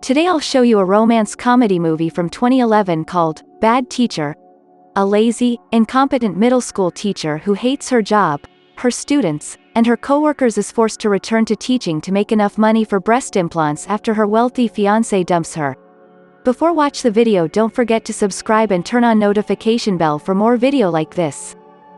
Today I'll show you a romance comedy movie from 2011 called Bad Teacher. A lazy, incompetent middle school teacher who hates her job, her students, and her coworkers is forced to return to teaching to make enough money for breast implants after her wealthy fiancé dumps her. Before watch the video, don't forget to subscribe and turn on notification bell for more video like this.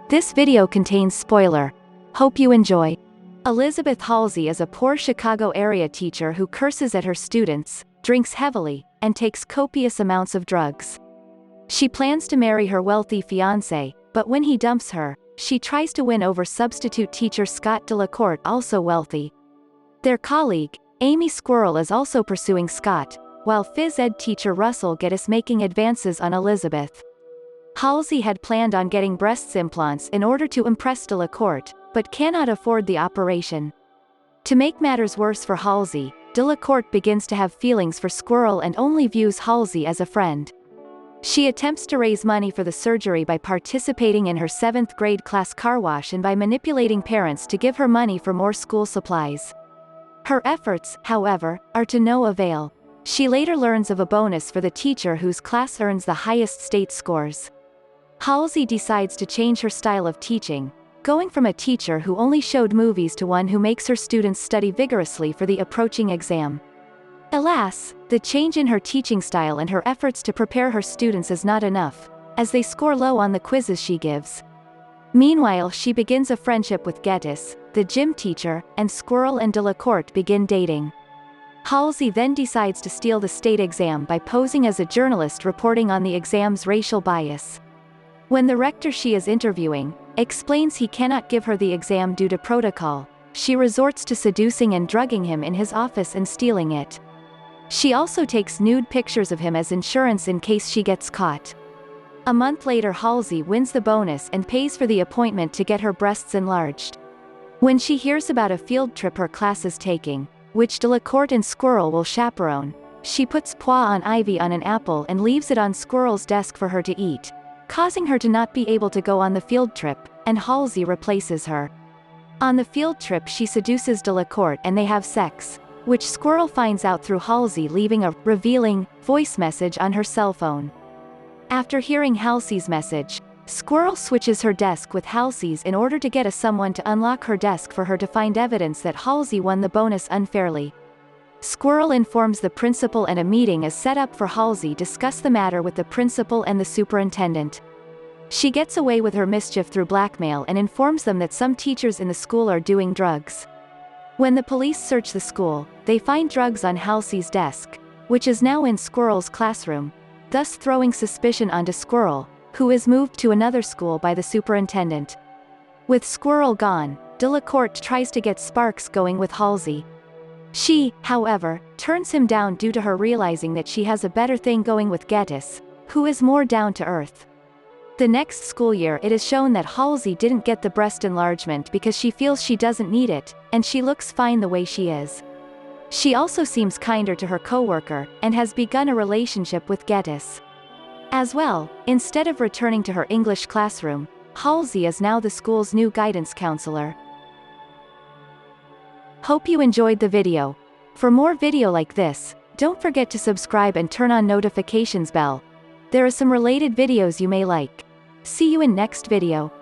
This video contains spoiler. Hope you enjoy. Elizabeth Halsey is a poor Chicago area teacher who curses at her students, drinks heavily, and takes copious amounts of drugs. She plans to marry her wealthy fiancé, but when he dumps her, she tries to win over substitute teacher Scott Delacourt, also wealthy. Their colleague, Amy Squirrel, is also pursuing Scott, while phys ed teacher Russell Gett is making advances on Elizabeth. Halsey had planned on getting breast implants in order to impress Delacourt, but cannot afford the operation. To make matters worse for Halsey, Delacourt begins to have feelings for Squirrel and only views Halsey as a friend. She attempts to raise money for the surgery by participating in her 7th grade class car wash and by manipulating parents to give her money for more school supplies. Her efforts, however, are to no avail. She later learns of a bonus for the teacher whose class earns the highest state scores. Halsey decides to change her style of teaching, going from a teacher who only showed movies to one who makes her students study vigorously for the approaching exam. Alas, the change in her teaching style and her efforts to prepare her students is not enough, as they score low on the quizzes she gives. Meanwhile, she begins a friendship with Gettis, the gym teacher, and Squirrel and Delacourt begin dating. Halsey then decides to steal the state exam by posing as a journalist reporting on the exam's racial bias. When the rector she is interviewing explains he cannot give her the exam due to protocol, she resorts to seducing and drugging him in his office and stealing it. She also takes nude pictures of him as insurance in case she gets caught. A month later, Halsey wins the bonus and pays for the appointment to get her breasts enlarged. When she hears about a field trip her class is taking, which Delacourt and Squirrel will chaperone, she puts poison ivy on an apple and leaves it on Squirrel's desk for her to eat, causing her to not be able to go on the field trip, and Halsey replaces her. On the field trip she seduces Delacourt and they have sex, which Squirrel finds out through Halsey leaving a revealing voice message on her cell phone. After hearing Halsey's message, Squirrel switches her desk with Halsey's in order to get someone to unlock her desk for her to find evidence that Halsey won the bonus unfairly. Squirrel informs the principal and a meeting is set up for Halsey to discuss the matter with the principal and the superintendent. She gets away with her mischief through blackmail and informs them that some teachers in the school are doing drugs. When the police search the school, they find drugs on Halsey's desk, which is now in Squirrel's classroom, thus throwing suspicion onto Squirrel, who is moved to another school by the superintendent. With Squirrel gone, Delacourt tries to get sparks going with Halsey. She, however, turns him down due to her realizing that she has a better thing going with Gettis, who is more down to earth. The next school year it is shown that Halsey didn't get the breast enlargement because she feels she doesn't need it, and she looks fine the way she is. She also seems kinder to her coworker, and has begun a relationship with Gettis. As well, instead of returning to her English classroom, Halsey is now the school's new guidance counselor. Hope you enjoyed the video. For more video like this, don't forget to subscribe and turn on notifications bell. There are some related videos you may like. See you in next video.